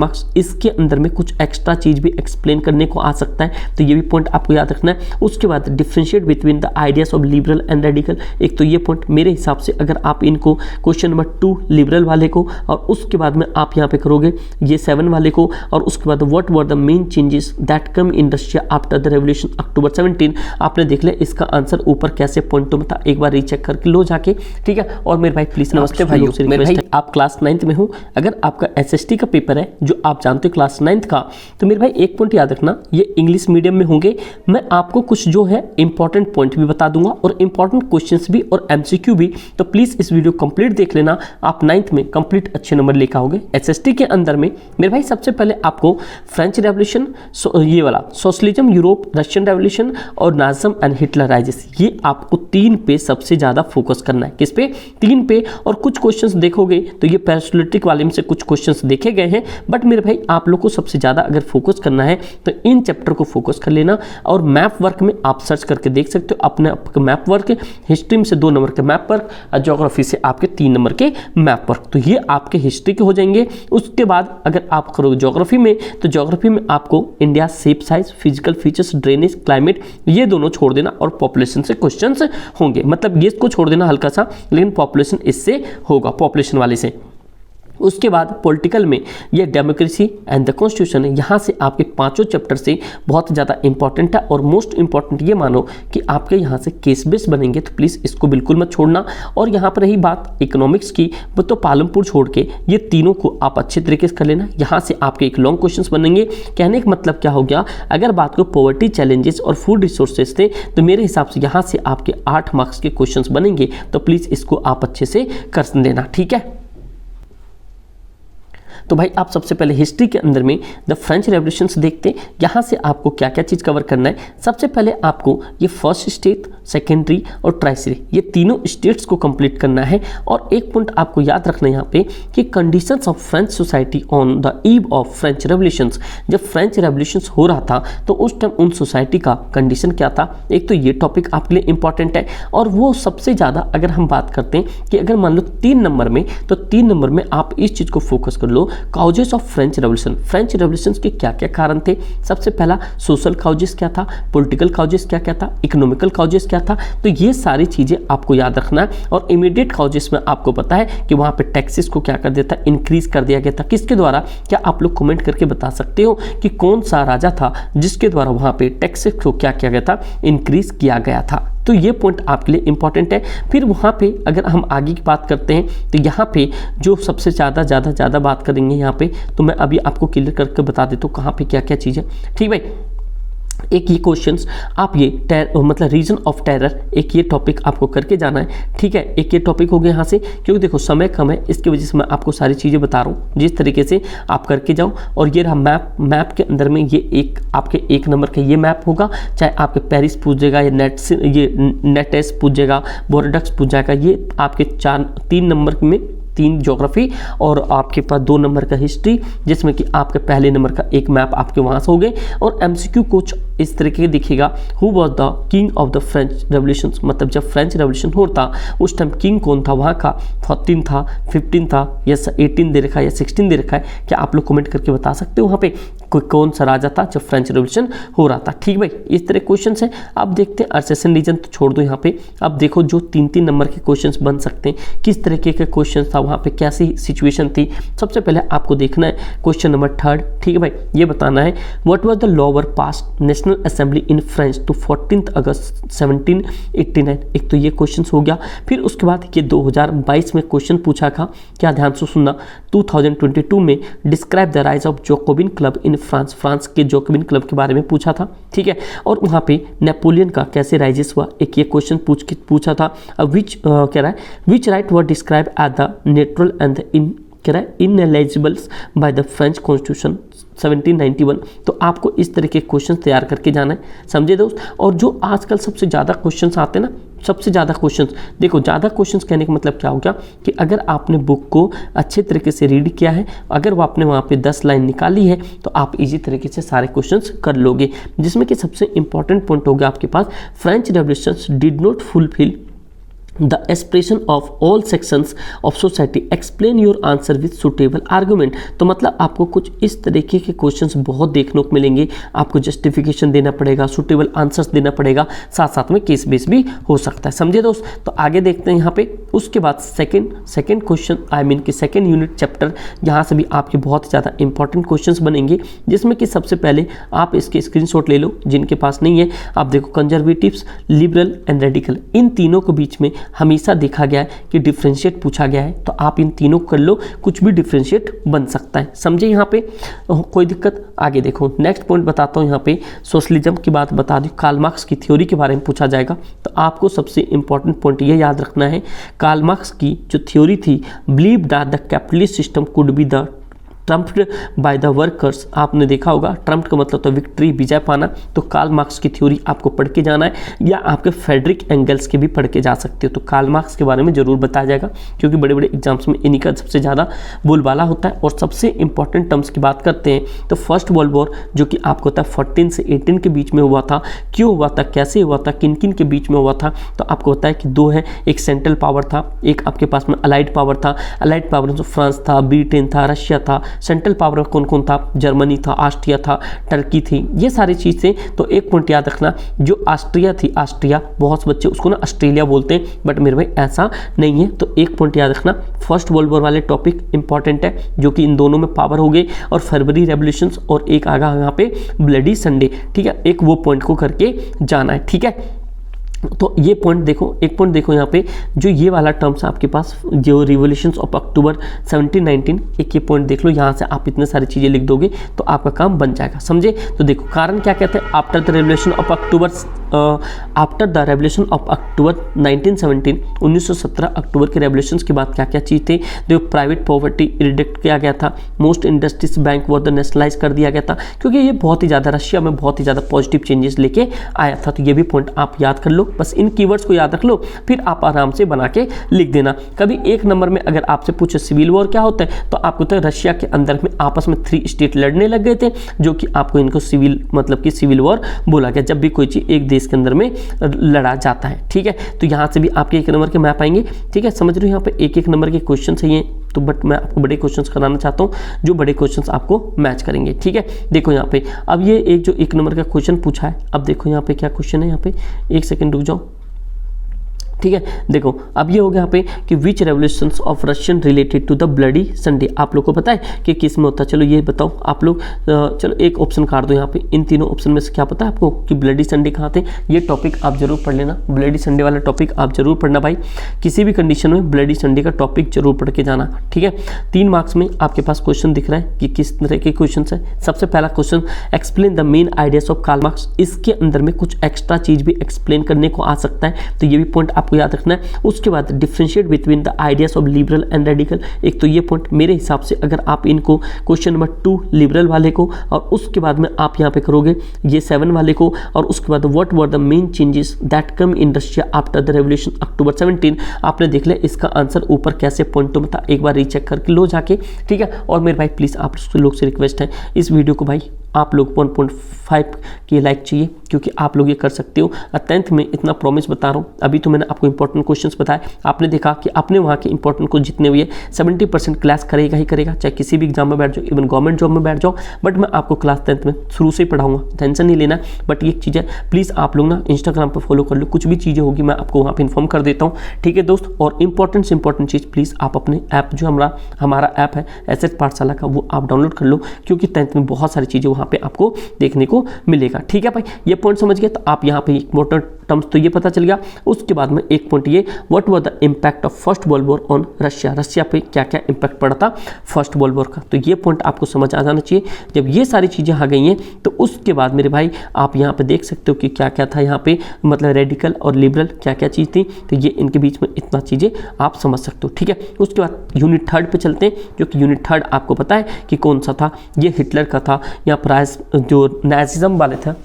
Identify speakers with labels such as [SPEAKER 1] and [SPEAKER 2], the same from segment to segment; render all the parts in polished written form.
[SPEAKER 1] Marks, इसके अंदर में कुछ एक्स्ट्रा चीज भी एक्सप्लेन करने को आ सकता है, तो ये भी पॉइंट आपको याद रखना है। उसके बाद differentiate between the ideas of liberal and radical, एक तो ये पॉइंट मेरे हिसाब से अगर आप इनको क्वेश्चन नंबर 2 लिबरल वाले को और उसके बाद में आप यहाँ पे करोगे ये 7 वाले को और उसके बाद what were the main changes that come in Russia after the revolution October 17, आपने देख लिया इसका आंसर ऊपर कैसे पॉइंटों में था, एक बार रीचेक करके लो जाके, ठीक है। और मेरे भाई प्लीज नमस्ते भाइयों, मेरे भाई आप क्लास 9th में हो, अगर आपका एसएसटी का पेपर है जो आप जानते हो क्लास 9th का, तो मेरे भाई एक पॉइंट याद रखना, ये इंग्लिश मीडियम में होंगे। मैं आपको कुछ जो है इंपॉर्टेंट पॉइंट भी बता दूंगा और इंपॉर्टेंट क्वेश्चंस भी और एमसीक्यू भी, तो प्लीज इस वीडियो कंप्लीट देख लेना, आप 9th में कंप्लीट अच्छे नंबर लेकर आओगे। एसएसटी के अंदर में मेरे भाई सबसे पहले आपको फ्रेंच रेवोल्यूशन, ये वाला सोशलिज्म यूरोप, रशियन रेवोल्यूशन और नाजिज्म एंड हिटलराइजेस, ये आपको 3 पे सबसे ज्यादा फोकस करना है। किस पे? 3 पे। और कुछ क्वेश्चंस देखोगे तो ये पेरिस्टोलिटिक वाले में से कुछ क्वेश्चंस देखे गए हैं, बट मेरे भाई आप लोग को सबसे ज्यादा अगर फोकस करना है तो इन चैप्टर को फोकस कर लेना। और मैप वर्क में आप सर्च करके देख सकते हो अपने मैप वर्क, हिस्ट्री में से 2 नंबर के मैप वर्क और ज्योग्राफी से आपके 3 नंबर के मैप वर्क, तो ये आपके हिस्ट्री के हो जाएंगे। उसके बाद अगर आप करोगे ज्योग्राफी में, तो ज्योग्राफी में आपको India shape size, physical features, drainage, climate, ये दोनों छोड़ देना और पॉपुलेशन से क्वेश्चंस होंगे, मतलब ये इसको छोड़ देना हल्का सा, लेकिन पॉपुलेशन इससे होगा, पॉपुलेशन वाले से। उसके बाद पॉलिटिकल में ये डेमोक्रेसी एंड द कॉन्स्टिट्यूशन है, यहाँ से आपके 5 चैप्टर से बहुत ज़्यादा इंपॉर्टेंट है। और मोस्ट इंपॉर्टेंट ये मानो कि आपके यहाँ से केस बेस बनेंगे, तो प्लीज़ इसको बिल्कुल मत छोड़ना। और यहाँ पर रही बात इकोनॉमिक्स की, वो तो पालमपुर छोड़ के ये तीनों को आप अच्छे तरीके से कर लेना। यहाँ से आपके एक लॉन्ग क्वेश्चन बनेंगे। कहने का मतलब क्या हो गया, अगर बात को पॉवर्टी चैलेंजेस और फूड रिसोर्सेज थे, तो मेरे हिसाब से यहाँ से आपके 8 मार्क्स के क्वेश्चन बनेंगे, तो प्लीज़ इसको आप अच्छे से कर देना, ठीक है। तो भाई आप सबसे पहले हिस्ट्री के अंदर में द फ्रेंच रेवोल्यूशंस देखते हैं, यहाँ से आपको क्या क्या चीज़ कवर करना है। सबसे पहले आपको ये फर्स्ट स्टेट, सेकेंडरी और ट्राइसरी, ये तीनों स्टेट्स को कंप्लीट करना है। और एक पॉइंट आपको याद रखना है यहाँ पे कि conditions of French society on the eve of French revolutions, जब फ्रेंच रेवोल्यूशंस हो रहा था तो उस टाइम उन सोसाइटी का कंडीशन क्या था, एक तो ये टॉपिक आपके लिए इंपॉर्टेंट है। और वो सबसे ज़्यादा अगर हम बात करते हैं कि अगर मान लो 3 नंबर में, तो 3 नंबर में आप इस चीज़ को फोकस कर लो, causes of French revolution, French revolution के क्या क्या कारण थे। सबसे पहला सोशल काउजेस क्या था, पॉलिटिकल काउजेस क्या क्या था, इकोनॉमिकल काउजेस क्या था, तो ये सारी चीज़ें आपको याद रखना है। और इमीडिएट काउजेस में आपको पता है कि वहाँ पे टैक्सेस को क्या कर दिया था, इंक्रीज कर दिया गया था। किसके द्वारा, क्या आप लोग कमेंट करके बता सकते हो कि कौन सा राजा था जिसके द्वारा वहाँ पे टैक्सेस को क्या किया गया था, इंक्रीज किया गया था। तो ये पॉइंट आपके लिए इंपॉर्टेंट है। फिर वहाँ पे अगर हम आगे की बात करते हैं, तो यहाँ पे जो सबसे ज़्यादा बात करेंगे यहाँ पे, तो मैं अभी आपको क्लियर करके बता देता हूँ कहाँ पे क्या क्या चीज़ है, ठीक भाई। एक ये क्वेश्चंस आप ये मतलब रीजन ऑफ टेरर, एक ये टॉपिक आपको करके जाना है, ठीक है। एक ये टॉपिक हो गया यहाँ से, क्योंकि देखो समय कम है, इसकी वजह से मैं आपको सारी चीज़ें बता रहा हूँ, जिस तरीके से आप करके जाओ। और ये रहा मैप के अंदर में ये एक आपके 1 नंबर का ये मैप होगा, चाहे आपके पेरिस पूछेगा या नेटेस पूछेगा, बोर्डक्स पूछ जाएगा, ये आपके 3 नंबर में 3 ज्योग्राफी और आपके पास 2 नंबर का हिस्ट्री, जिसमें कि आपके पहले नंबर का एक मैप आपके वहाँ से हो गए। और एमसीक्यू कुछ इस तरीके दिखेगा, who was the king of the French revolution, मतलब जब फ्रेंच रेवोल्यूशन होता उस टाइम किंग कौन था वहाँ का, 14 था, 15 था या 18 दे रखा है या 16 दे रखा है, क्या आप लोग कमेंट करके बता सकते हो वहाँ पे कौन सा राजा था जब फ्रेंच रेवोल्यूशन हो रहा था, ठीक भाई। इस तरह क्वेश्चन है। अब देखते हैं अल्सेशन रीजन तो छोड़ दो यहाँ पे, अब देखो जो 3-3 नंबर के क्वेश्चंस बन सकते हैं, किस तरीके के क्वेश्चन था वहाँ पे, कैसी सिचुएशन थी। सबसे पहले आपको देखना है क्वेश्चन नंबर 3, ठीक है भाई। ये बताना है what was the law were passed national assembly in French to 14 August 1789, एक तो ये क्वेश्चन हो गया। फिर उसके बाद ये 2022 में क्वेश्चन पूछा था, क्या ध्यान से सुनना, 2022 में describe the rise of Jacobin club in France के जैकोबिन क्लब के बारे में पूछा था, ठीक है। और वहाँ पे नेपोलियन का कैसे राइजेस हुआ, एक ये क्वेश्चन पूछा था। विच कह रहा है which right were describe at the natural and the कह रहा है ineligibles by the French constitution 1791। तो आपको इस तरह के क्वेश्चन तैयार करके जाना है, समझे दोस्त। और जो आजकल सबसे ज़्यादा क्वेश्चंस आते हैं ना, सबसे ज़्यादा क्वेश्चंस, देखो ज़्यादा क्वेश्चंस कहने का मतलब क्या हो गया कि अगर आपने बुक को अच्छे तरीके से रीड किया है, अगर वो आपने वहाँ पे 10 लाइन निकाली है, तो आप इजी तरीके से सारे क्वेश्चंस कर लोगे। जिसमें कि सबसे इंपॉर्टेंट पॉइंट हो गया आपके पास, French revolution did not fulfil the expression of all sections of society, explain your answer with suitable argument. तो मतलब आपको कुछ इस तरीके के क्वेश्चंस बहुत देखने को मिलेंगे, आपको जस्टिफिकेशन देना पड़ेगा, सुटेबल आंसर्स देना पड़ेगा, साथ साथ में केस बेस भी हो सकता है, समझे दोस्त। तो आगे देखते हैं यहाँ पे। उसके बाद सेकंड क्वेश्चन आई मीन कि सेकंड यूनिट चैप्टर, यहाँ से भी आपके बहुत ज़्यादा इंपॉर्टेंट क्वेश्चंस बनेंगे, जिसमें कि सबसे पहले आप इसके स्क्रीनशॉट ले लो, जिनके पास नहीं है आप देखो। कंजर्वेटिव्स, लिबरल एंड रेडिकल, इन तीनों के बीच में हमेशा देखा गया है कि डिफरेंशिएट पूछा गया है, तो आप इन तीनों कर लो, कुछ भी डिफरेंशिएट बन सकता है, समझे यहाँ पे, कोई दिक्कत। आगे देखो नेक्स्ट पॉइंट बताता हूँ यहाँ पे, सोशलिज्म की बात बता दी, कार्ल मार्क्स की थ्योरी के बारे में पूछा जाएगा। तो आपको सबसे इंपॉर्टेंट पॉइंट ये याद रखना है, कार्ल मार्क्स की जो थ्योरी थी, believe that the capitalist system could be the trumped by the workers. आपने देखा होगा ट्रम्प्ड का मतलब तो विक्ट्री, विजय पाना। तो कार्ल मार्क्स की थ्योरी आपको पढ़ के जाना है, या आपके फ्रेडरिक एंगल्स के भी पढ़ के जा सकते हो। तो कार्ल मार्क्स के बारे में जरूर बताया जाएगा, क्योंकि बड़े बड़े एग्जाम्स में इन्हीं का सबसे ज़्यादा बोलबाला होता है। और सबसे इंपॉर्टेंट टर्म्स की बात करते हैं तो फर्स्ट वर्ल्ड वॉर, जो कि आपको होता है 14 से 18 के बीच में हुआ था, क्यों हुआ था, कैसे हुआ था, किन किन के बीच में हुआ था, तो आपको होता है कि दो है, एक सेंट्रल पावर था, एक आपके पास में अलाइड पावर था। अलाइड पावर में फ्रांस था, ब्रिटेन था, रशिया था। सेंट्रल पावर कौन कौन था, जर्मनी था, ऑस्ट्रिया था, टर्की थी, ये सारी चीज़ें। तो एक पॉइंट याद रखना, जो ऑस्ट्रिया थी, ऑस्ट्रिया बहुत बच्चे उसको ना ऑस्ट्रेलिया बोलते हैं, बट मेरे भाई ऐसा नहीं है। तो एक पॉइंट याद रखना, फर्स्ट वर्ल्ड वॉर वाले टॉपिक इंपॉर्टेंट है, जो कि इन दोनों में पावर हो गई, और फरवरी रेवोल्यूशंस, और एक आगा यहाँ पे ब्लडी संडे, ठीक है, एक वो पॉइंट को करके जाना है, ठीक है। तो ये पॉइंट देखो, एक पॉइंट देखो यहाँ पे, जो ये वाला टर्म्स आपके पास, जो रिवोल्यूशंस ऑफ अक्टूबर 1719, एक ये पॉइंट देख लो, यहाँ से आप इतने सारी चीज़ें लिख दोगे तो आपका काम बन जाएगा, समझे। तो देखो कारण क्या कहते हैं, after the revolution of October 1917, 1917 अक्टूबर के रेवोल्यूशंस के बाद क्या क्या चीज़ थे, देखो प्राइवेट पॉवर्टी रिडक्ट किया गया था, मोस्ट इंडस्ट्रीज बैंक वो नेशनलाइज कर दिया गया था, क्योंकि ये बहुत ही ज़्यादा रशिया में बहुत ही ज़्यादा पॉजिटिव चेंजेस लेके आया था। तो ये भी पॉइंट आप याद कर लो, बस इन कीवर्ड्स को याद रख लो, फिर आप आराम से बना के लिख देना। कभी एक नंबर में अगर आपसे पूछे सिविल वॉर क्या होता है, तो आपको तो रशिया के अंदर में आपस में 3 स्टेट लड़ने लग गए थे, जो कि आपको इनको सिविल मतलब कि सिविल वॉर बोला गया, जब भी कोई चीज़ एक देश के अंदर में लड़ा जाता है, ठीक है। तो यहाँ से भी आपके 1 नंबर के मैप आएंगे, ठीक है, समझ रहे हो। यहाँ पे 1-1 नंबर के क्वेश्चन है ये, तो बट मैं आपको बड़े क्वेश्चंस कराना चाहता हूँ, जो बड़े क्वेश्चंस आपको मैच करेंगे, ठीक है। देखो यहाँ पे अब ये एक जो 1 नंबर का क्वेश्चन पूछा है, अब देखो यहाँ पे क्या क्वेश्चन है, यहाँ पे 1 सेकंड रुक जाओ, ठीक है। देखो अब ये हो गया यहाँ पे कि which revolutions of Russian related to the bloody Sunday, आप लोग को पता है कि किस में होता है, चलो ये बताओ आप लोग, चलो एक ऑप्शन काट दो यहाँ पे, इन तीनों ऑप्शन में से क्या पता है आपको कि ब्लडी संडे कहाँ थे। ये टॉपिक आप जरूर पढ़ लेना, ब्लडी संडे वाला टॉपिक आप जरूर पढ़ना भाई, किसी भी कंडीशन में ब्लडी संडे का टॉपिक जरूर पढ़ के जाना, ठीक है। 3 मार्क्स में आपके पास क्वेश्चन दिख रहा है कि किस तरह के क्वेश्चन है। सबसे पहला question, explain the main ideas of Karl Marx, इसके अंदर में कुछ एक्स्ट्रा चीज भी एक्सप्लेन करने को आ सकता है, तो ये भी पॉइंट आपको याद रखना है। उसके बाद differentiate between the ideas of liberal and radical, एक तो ये पॉइंट मेरे हिसाब से अगर आप इनको क्वेश्चन नंबर 2 लिबरल वाले को, और उसके बाद में आप यहाँ पे करोगे ये 7 वाले को, और उसके बाद what were the main changes that come in Russia after the revolution October 17, आपने देख लिया इसका आंसर ऊपर कैसे पॉइंटों में था, एक बार रीचेक करके लो जाके, ठीक है। और मेरे भाई प्लीज़ आप लोग से रिक्वेस्ट है, इस वीडियो को भाई आप लोग 1.5 के लाइक चाहिए, क्योंकि आप लोग ये कर सकते हो। 10th में इतना प्रॉमिस बता रहा हूँ, अभी तो मैंने आपको इंपॉर्टेंट क्वेश्चंस बताए, आपने देखा कि अपने वहाँ के इंपॉर्टेंट को जितने हुए 70% क्लास करेगा ही करेगा, चाहे किसी भी एग्जाम में बैठ जाओ, इवन गवर्नमेंट जॉब में बैठ जाओ, बट मैं आपको क्लास 10th में शुरू से ही पढ़ाऊंगा, टेंशन नहीं लेना। बट एक चीज़ है, प्लीज़ आप लोग ना इंस्टाग्राम पर फॉलो कर लो, कुछ भी चीज़ें होगी मैं आपको वहाँ पर इन्फॉर्म कर देता हूँ, ठीक है दोस्त। और इंपॉर्टेंट से इंपॉर्टेंट चीज़, प्लीज़ आप अपने ऐप जो हमारा ऐप है एसएच पाठशाला का, वो आप डाउनलोड कर लो, क्योंकि 10th में बहुत सारी चीज़ें वहाँ पर आपको देखने को मिलेगा, ठीक है भाई। ये पॉइंट समझ गए, तो आप यहाँ पे इंपॉर्टेंट टर्म्स तो ये पता चल गया। उसके बाद में एक पॉइंट ये, what was the impact of first world war on Russia, Russia पे क्या क्या इंपैक्ट पड़ा था फर्स्ट वर्ल्ड वॉर का, तो ये पॉइंट आपको समझ आ जाना चाहिए। जब ये सारी चीज़ें आ गई हैं, तो उसके बाद मेरे भाई आप यहाँ पे देख सकते हो कि क्या क्या था यहाँ पे, मतलब रेडिकल और लिबरल क्या क्या चीज़ थी, तो ये इनके बीच में इतना चीज़ें आप समझ सकते हो, ठीक है। उसके बाद यूनिट 3 पे चलते हैं, जो कि यूनिट 3 आपको पता है कि कौन सा था, ये हिटलर का था, या प्राइस जो नाजिज्म वाले थे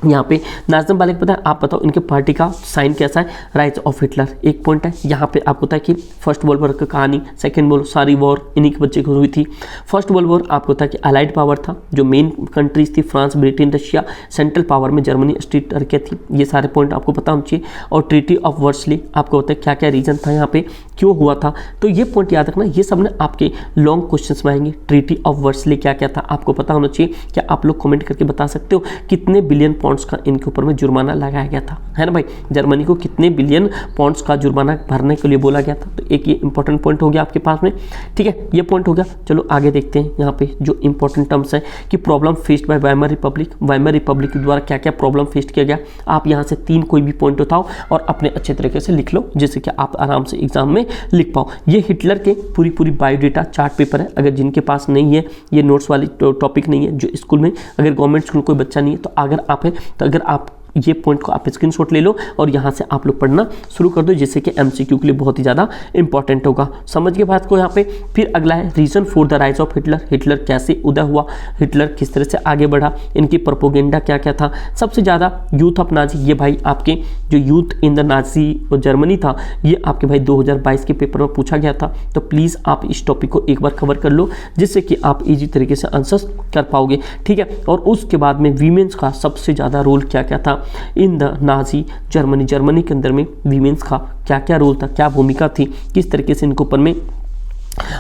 [SPEAKER 1] यहाँ पे नाज़िम वाले को पता है, आप बताओ इनके पार्टी का साइन कैसा है, राइज ऑफ हिटलर, एक पॉइंट है। यहाँ पे आपको पता है कि फर्स्ट वर्ल्ड वॉर की कहानी, सेकेंड वर्ल्ड सारी वॉर इन्हीं के बच्चे को हुई थी। फर्स्ट वर्ल्ड वॉर आपको पता है कि अलाइड पावर था, जो मेन कंट्रीज थी France, Britain, Russia, central power में जर्मनी, ऑस्ट्रिया, टर्की थी। ये सारे पॉइंट आपको पता होना चाहिए। और ट्रीटी ऑफ वर्सली आपको पता है क्या क्या रीजन था यहाँ पे, क्यों हुआ था, तो ये पॉइंट याद रखना। ये सब ने आपके लॉन्ग क्वेश्चन में आएंगे। ट्रीटी ऑफ वर्सली क्या क्या था आपको पता होना चाहिए। क्या आप लोग कमेंट करके बता सकते हो कितने बिलियन पाउंड्स का इनके ऊपर में जुर्माना लगाया गया था, है ना भाई। जर्मनी को कितने बिलियन पाउंड्स का जुर्माना भरने के लिए बोला गया था, तो एक ये इंपॉर्टेंट पॉइंट हो गया आपके पास में, ठीक है। ये पॉइंट हो गया। चलो आगे देखते हैं यहाँ पे जो इंपॉर्टेंट टर्म्स है कि problem faced by Weimar Republic. Weimar Republic के द्वारा क्या क्या प्रॉब्लम फेस किया गया। आप यहाँ से 3 कोई भी पॉइंट उठाओ और अपने अच्छे तरीके से लिख लो, जिससे कि आप आराम से एग्जाम में लिख पाओ। ये हिटलर के पूरी बायोडेटा चार्ट पेपर है। अगर जिनके पास नहीं है, ये नोट्स वाली टॉपिक नहीं है, जो स्कूल में अगर गवर्नमेंट स्कूल कोई बच्चा नहीं है, तो अगर आप है तो अगर आप ये पॉइंट को आप स्क्रीनशॉट ले लो और यहाँ से आप लोग पढ़ना शुरू कर दो, जिससे कि एमसीक्यू के लिए बहुत ही ज़्यादा इंपॉर्टेंट होगा। समझ के बात को यहाँ पे। फिर अगला है reason for the rise of Hitler. Hitler कैसे उदय हुआ, हिटलर किस तरह से आगे बढ़ा, इनकी प्रोपोगेंडा क्या क्या था। सबसे ज़्यादा यूथ ऑफ नाजी, ये भाई आपके जो youth in the Nazi Germany था, ये आपके भाई 2022 के पेपर में पूछा गया था। तो प्लीज़ आप इस टॉपिक को एक बार कवर कर लो, जिससे कि आप ईजी तरीके से आंसर कर पाओगे, ठीक है। और उसके बाद में वीमेंस का सबसे ज़्यादा रोल क्या क्या था in the Nazi Germany. Germany के अंदर में वीमेंस का क्या क्या रोल था, क्या भूमिका थी, किस तरीके से इनके ऊपर में।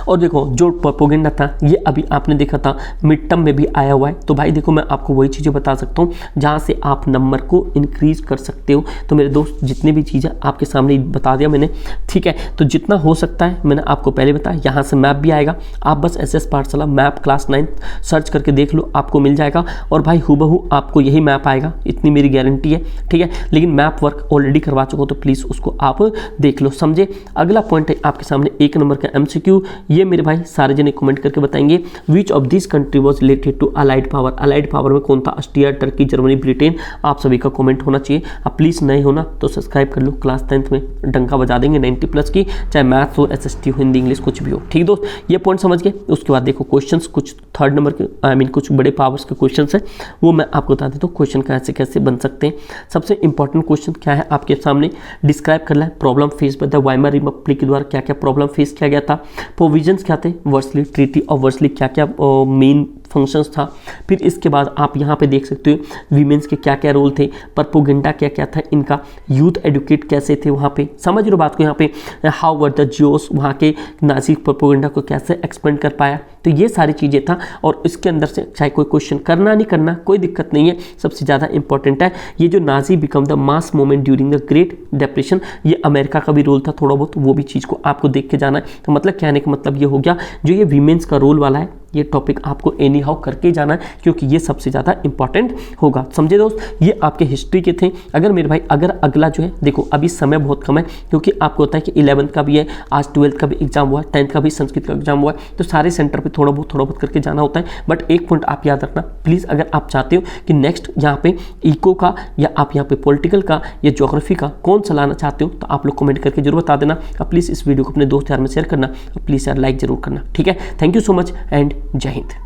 [SPEAKER 1] और देखो जो प्रोपोगेंडा था, ये अभी आपने देखा था मिड टर्म में भी आया हुआ है। तो भाई देखो मैं आपको वही चीज़ें बता सकता हूँ जहाँ से आप नंबर को इंक्रीज कर सकते हो। तो मेरे दोस्त जितने भी चीज़ें आपके सामने बता दिया मैंने, ठीक है। तो जितना हो सकता है मैंने आपको पहले बताया। यहाँ से मैप भी आएगा, आप बस SS पाठशाला मैप क्लास 9 सर्च करके देख लो, आपको मिल जाएगा। और भाई हूबहू आपको यही मैप आएगा, इतनी मेरी गारंटी है, ठीक है। लेकिन मैप वर्क ऑलरेडी करवा चुका हो, तो प्लीज़ उसको आप देख लो, समझे। अगला पॉइंट है आपके सामने 1 नंबर का MCQ। ये मेरे भाई सारे जने कमेंट करके बताएंगे, which of this country was related to allied power. Allied power में कौन था, ऑस्ट्रिया, टर्की, जर्मनी, ब्रिटेन। आप सभी का कमेंट होना चाहिए। अब प्लीज़ नहीं होना तो सब्सक्राइब कर लो, क्लास 10th में डंका बजा देंगे 90+ की, चाहे मैथ्स हो, SST हो, हिंदी, इंग्लिश, कुछ भी हो, ठीक दोस्त। ये पॉइंट समझ गए। उसके बाद देखो क्वेश्चन कुछ 3rd नंबर के कुछ बड़े पावर्स के क्वेश्चन है, वो मैं आपको बता देता हूँ क्वेश्चन कैसे कैसे बन सकते हैं। सबसे इंपॉर्टेंट क्वेश्चन क्या है आपके सामने, डिस्क्राइब करना है problem face by the Weimar Republic के द्वारा क्या क्या प्रॉब्लम फेस किया गया था। प्रोविजंस क्या थे, वर्सली, ट्रीटी ऑफ वर्सली क्या क्या मेन फंक्शंस था। फिर इसके बाद आप यहाँ पे देख सकते हो वीमेंस के क्या क्या रोल थे, प्रोपोगेंडा क्या क्या था इनका, यूथ एडुकेट कैसे थे वहाँ पे, समझ रहे हो बात को। यहाँ पे हाउ वर द जियोस, वहाँ के नाजी प्रोपोगेंडा को कैसे एक्सपेंड कर पाया। तो ये सारी चीज़ें था। और इसके अंदर से चाहे कोई क्वेश्चन करना नहीं करना कोई दिक्कत नहीं है। सबसे ज़्यादा इंपॉर्टेंट है ये जो Nazi become the mass movement during the great depression, ये अमेरिका का भी रोल था थोड़ा बहुत, वो भी चीज़ को आपको देख के जाना है। तो मतलब कहने का मतलब ये हो गया, जो ये वीमेंस का रोल वाला है ये टॉपिक आपको एनी हाउ करके जाना है, क्योंकि ये सबसे ज़्यादा इंपॉर्टेंट होगा, समझे दोस्त। ये आपके हिस्ट्री के थे। अगर मेरे भाई अगर अगला जो है देखो अभी समय बहुत कम है, क्योंकि आपको होता है कि 11th का भी है, आज 12th का भी एग्जाम हुआ है, 10th का भी संस्कृत का एग्जाम हुआ है, तो सारे सेंटर पे थोड़ा बहुत करके जाना होता है। बट एक पॉइंट आप याद रखना प्लीज़, अगर आप चाहते हो कि नेक्स्ट यहाँ पे इको का या आप यहाँ पे पॉलिटिकल का या ज्योग्राफी का कौन सा लाना चाहते हो, तो आप लोग कमेंट करके जरूर बता देना। अब प्लीज़ इस वीडियो को अपने दोस्त यार में शेयर करना, प्लीज़ यार लाइक जरूर करना, ठीक है। Thank you so much and जय हिंद।